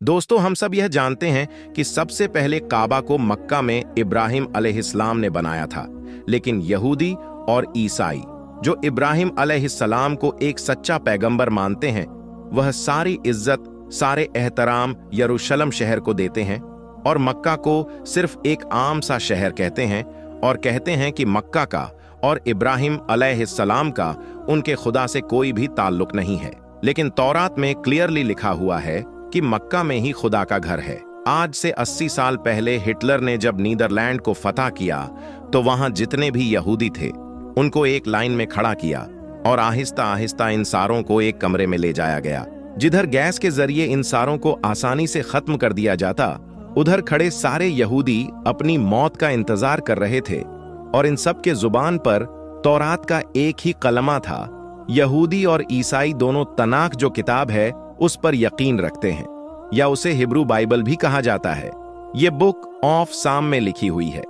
दोस्तों, हम सब यह जानते हैं कि सबसे पहले काबा को मक्का में इब्राहिम अलैहिस्सलाम ने बनाया था। लेकिन यहूदी और ईसाई जो इब्राहिम अलैहिस्सलाम को एक सच्चा पैगंबर मानते हैं, वह सारी इज्जत, सारे एहतराम यरूशलेम शहर को देते हैं और मक्का को सिर्फ एक आम सा शहर कहते हैं और कहते हैं कि मक्का का और इब्राहिम अलैहिस्सलाम का उनके खुदा से कोई भी ताल्लुक नहीं है। लेकिन तौरात में क्लियरली लिखा हुआ है कि मक्का में ही खुदा का घर है। आज से 80 साल पहले हिटलर ने जब नीदरलैंड को फतह किया तो वहां जितने भी यहूदी थे उनको एक लाइन में खड़ा किया और आहिस्ता आहिस्ता इन सारों को एक कमरे में ले जाया गया। जिधर गैस के जरिए इन सारों को आसानी से खत्म कर दिया जाता, उधर खड़े सारे यहूदी अपनी मौत का इंतजार कर रहे थे और इन सब के जुबान पर तौरात का एक ही कलमा था। यहूदी और ईसाई दोनों तनाख जो किताब है उस पर यकीन रखते हैं, या उसे हिब्रू बाइबल भी कहा जाता है। ये बुक ऑफ साम में लिखी हुई है।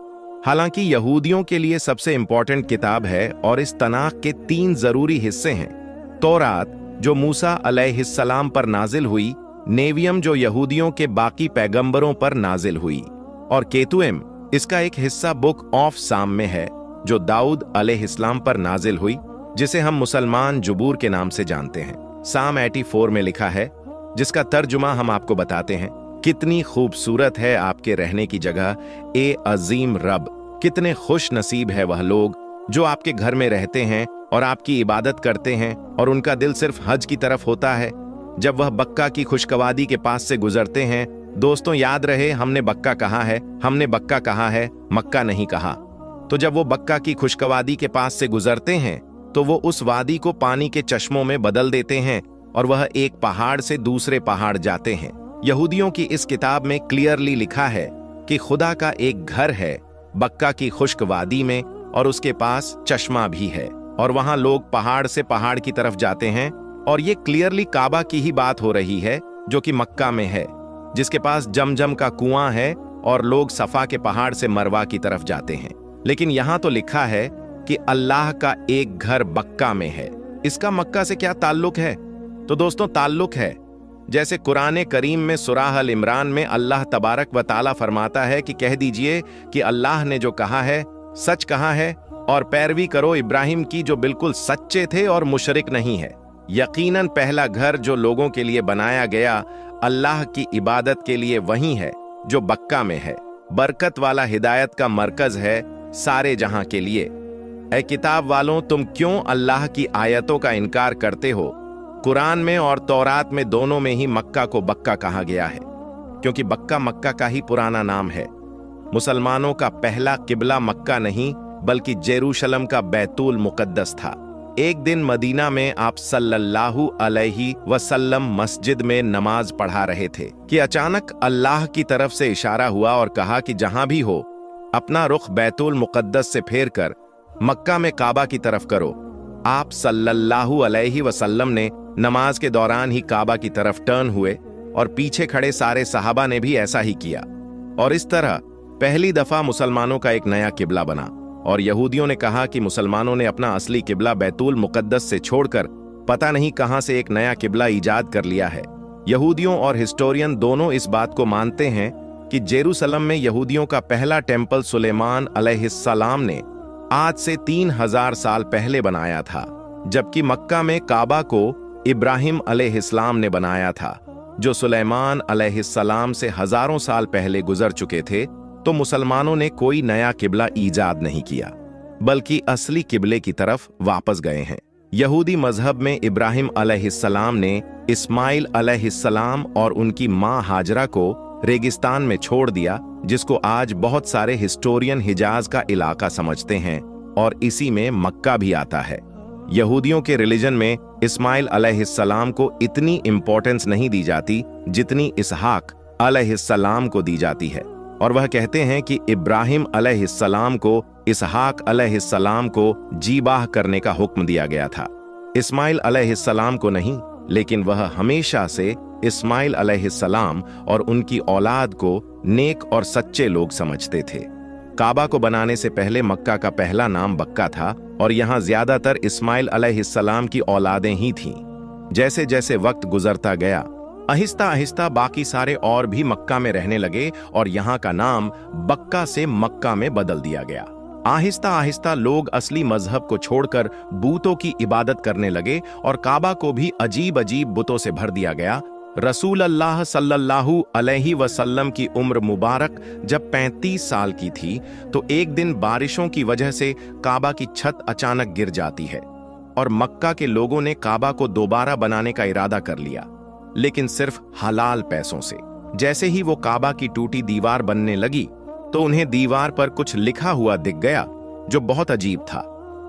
हालांकि यहूदियों के लिए सबसे इंपॉर्टेंट किताब है और इस तनाख के 3 जरूरी हिस्से हैं। तौरात जो मूसा अलैहिस्सलाम पर नाजिल हुई, नेवियम जो यहूदियों के बाकी पैगंबरों पर नाजिल हुई, और केतुएम इसका एक हिस्सा बुक ऑफ साम में है जो दाऊद अलैहिस्सलाम पर नाजिल हुई, जिसे हम मुसलमान जुबूर के नाम से जानते हैं। साम 84 में लिखा है, जिसका तर्जुमा हम आपको बताते हैं। कितनी खूबसूरत है आपके रहने की जगह, ए अजीम रब। कितने खुश नसीब है वह लोग जो आपके घर में रहते हैं और आपकी इबादत करते हैं और उनका दिल सिर्फ हज की तरफ होता है। जब वह बक्का की खुशकवादी के पास से गुजरते हैं, दोस्तों याद रहे हमने बक्का कहा है, हमने बक्का कहा है, मक्का नहीं कहा। तो जब वो बक्का की खुशकवादी के पास से गुजरते हैं तो वो उस वादी को पानी के चश्मों में बदल देते हैं और वह एक पहाड़ से दूसरे पहाड़ जाते हैं। यहूदियों की इस किताब में क्लियरली लिखा है कि खुदा का एक घर है बक्का की खुश्क वादी में और उसके पास चश्मा भी है, और वहां लोग पहाड़ से पहाड़ की तरफ जाते हैं। और ये क्लियरली काबा की ही बात हो रही है जो कि मक्का में है, जिसके पास जमजम का कुआं है और लोग सफा के पहाड़ से मरवा की तरफ जाते हैं। लेकिन यहां तो लिखा है कि अल्लाह का एक घर बक्का में है। इसका मक्का से क्या ताल्लुक है? तो दोस्तों ताल्लुक है, जैसे कुरान करीम में सूरह अल इमरान में अल्लाह तबारक व ताला फरमाता है कि कह दीजिए कि अल्लाह ने जो कहा है सच कहा है और पैरवी करो इब्राहिम की जो बिल्कुल सच्चे थे और मुशरिक नहीं है। यकीनन पहला घर जो लोगों के लिए बनाया गया अल्लाह की इबादत के लिए वही है जो बक्का में है। बरकत वाला हिदायत का मरकज है सारे जहां के लिए। ऐ किताब वालों, तुम क्यों अल्लाह की आयतों का इनकार करते हो? कुरान में और तौरात में दोनों में ही मक्का को बक्का कहा गया है, क्योंकि बक्का मक्का का ही पुराना नाम है। मुसलमानों का पहला किबला मक्का नहीं बल्कि जेरूशलम का बैतुल मुकद्दस था। एक दिन मदीना में आप सल्लल्लाहु अलैहि वसल्लम मस्जिद में नमाज पढ़ा रहे थे कि अचानक अल्लाह की तरफ से इशारा हुआ और कहा कि जहां भी हो अपना रुख बैतुल मुकद्दस से फेर कर मक्का में काबा की तरफ करो। आप सल्लल्लाहु अलैहि वसल्लम ने नमाज के दौरान ही काबा की तरफ टर्न हुए और पीछे खड़े सारे सहाबा ने भी ऐसा ही किया, और इस तरह पहली दफा मुसलमानों का एक नया किबला बना। और यहूदियों ने कहा कि मुसलमानों ने अपना असली किबला बैतुल मुकद्दस से छोड़कर पता नहीं कहां से एक नया किबला ईजाद कर लिया है। यहूदियों और हिस्टोरियन दोनों इस बात को मानते हैं कि जेरूसलम में यहूदियों का पहला टेम्पल सुलेमान अलैहिस्सलाम ने आज से 3000 साल पहले बनाया था, जबकि मक्का में काबा को इब्राहिम अलैहिस्सलाम ने बनाया था, जो सुलेमान अलैहिस्सलाम से हजारों साल पहले गुजर चुके थे। तो मुसलमानों ने कोई नया किबला ईजाद नहीं किया, बल्कि असली किबले की तरफ वापस गए हैं। यहूदी मजहब में इब्राहिम अलैहिस्सलाम ने इस्माइल अलैहिस्सलाम और उनकी मां हाजरा को रेगिस्तान में छोड़ दिया, जिसको आज बहुत सारे हिस्टोरियन हिजाज का इलाका समझते हैं, और इसी में मक्का भी आता है। यहूदियों के रिलीजन में इस्माइल अलैहिस्सलाम को इतनी इंपॉर्टेंस नहीं दी जाती जितनी इसहाक अलैहिस्सलाम को दी जाती है, और वह कहते हैं कि इब्राहिम अलैहिस्सलाम को इसहाक अलैहिस्सलाम को जीबाह करने का हुक्म दिया गया था, इस्माइल अलैहिस्सलाम को नहीं। लेकिन वह हमेशा से इस्माइल अलैहिस्सलाम और उनकी औलाद को नेक और सच्चे लोग समझते थे। काबा को बनाने से पहले मक्का का पहला नाम बक्का था और यहाँ ज्यादातर इस्माइल अलैहिस्सलाम की औलादें ही थीं। जैसे जैसे वक्त गुजरता गया आहिस्ता आहिस्ता बाकी सारे और भी मक्का में रहने लगे और यहाँ का नाम बक्का से मक्का में बदल दिया गया। आहिस्ता आहिस्ता लोग असली मजहब को छोड़कर बूतों की इबादत करने लगे और काबा को भी अजीब अजीब बुतों से भर दिया गया। रसूल अल्लाह सल्लल्लाहु अलैहि वसल्लम की उम्र मुबारक जब 35 साल की थी तो एक दिन बारिशों की वजह से काबा की छत अचानक गिर जाती है और मक्का के लोगों ने काबा को दोबारा बनाने का इरादा कर लिया, लेकिन सिर्फ हलाल पैसों से। जैसे ही वो काबा की टूटी दीवार बनने लगी तो उन्हें दीवार पर कुछ लिखा हुआ दिख गया जो बहुत अजीब था।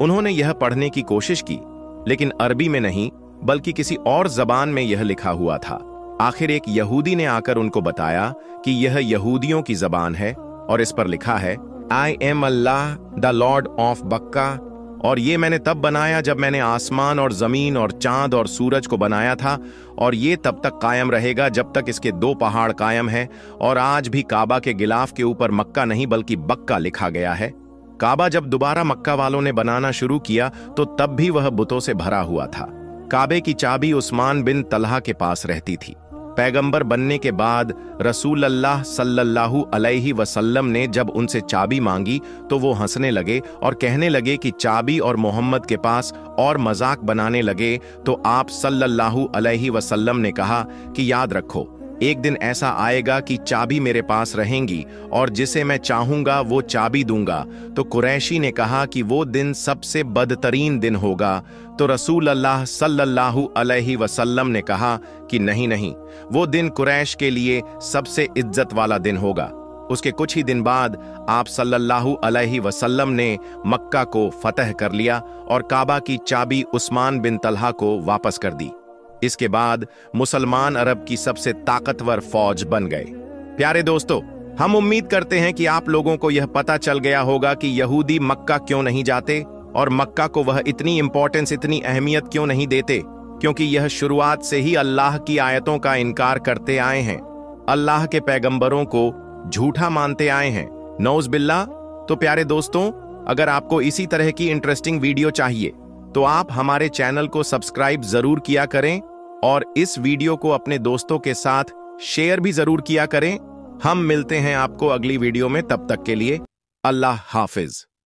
उन्होंने यह पढ़ने की कोशिश की, लेकिन अरबी में नहीं बल्कि किसी और जबान में यह लिखा हुआ था। आखिर एक यहूदी ने आकर उनको बताया कि यह यहूदियों की जबान है और इस पर लिखा है, I am Allah the Lord of बक्का, और ये मैंने तब बनाया जब मैंने आसमान और जमीन और चांद और सूरज को बनाया था, और ये तब तक कायम रहेगा जब तक इसके 2 पहाड़ कायम हैं। और आज भी काबा के गिलाफ के ऊपर मक्का नहीं बल्कि बक्का लिखा गया है। काबा जब दोबारा मक्का वालों ने बनाना शुरू किया तो तब भी वह बुतों से भरा हुआ था। काबे की चाबी उस्मान बिन तलहा के पास रहती थी। पैगंबर बनने के बाद रसूल अल्लाह सल्लल्लाहु अलैहि वसल्लम ने जब उनसे चाबी मांगी तो वो हंसने लगे और कहने लगे कि चाबी, और मोहम्मद के पास और मजाक बनाने लगे। तो आप सल्लल्लाहु अलैहि वसल्लम ने कहा कि याद रखो, एक दिन ऐसा आएगा कि चाबी मेरे पास रहेंगी और जिसे मैं चाहूंगा वो चाबी दूंगा। तो कुरैशी ने कहा कि वो दिन सबसे बदतरीन दिन होगा। तो रसूल अल्लाह सल्लल्लाहु अलैहि वसल्लम ने कहा कि नहीं नहीं, वो दिन कुरैश के लिए सबसे इज्जत वाला दिन होगा। उसके कुछ ही दिन बाद आप सल्लल्लाहु अलैहि वसल्लम ने मक्का को फतह कर लिया और काबा की चाबी उस्मान बिन तलहा को वापस कर दी। इसके बाद मुसलमान अरब की सबसे ताकतवर फौज बन गए। प्यारे दोस्तों, हम उम्मीद करते हैं कि आप लोगों को यह पता चल गया होगा कि यहूदी मक्का क्यों नहीं जाते और मक्का को वह इतनी इंपॉर्टेंस, इतनी अहमियत क्यों नहीं देते, क्योंकि यह शुरुआत से ही अल्लाह की आयतों का इनकार करते आए हैं, अल्लाह के पैगंबरों को झूठा मानते आए हैं, नौज बिल्लाह। तो प्यारे दोस्तों, अगर आपको इसी तरह की इंटरेस्टिंग वीडियो चाहिए तो आप हमारे चैनल को सब्सक्राइब जरूर किया करें और इस वीडियो को अपने दोस्तों के साथ शेयर भी जरूर किया करें। हम मिलते हैं आपको अगली वीडियो में, तब तक के लिए अल्लाह हाफिज।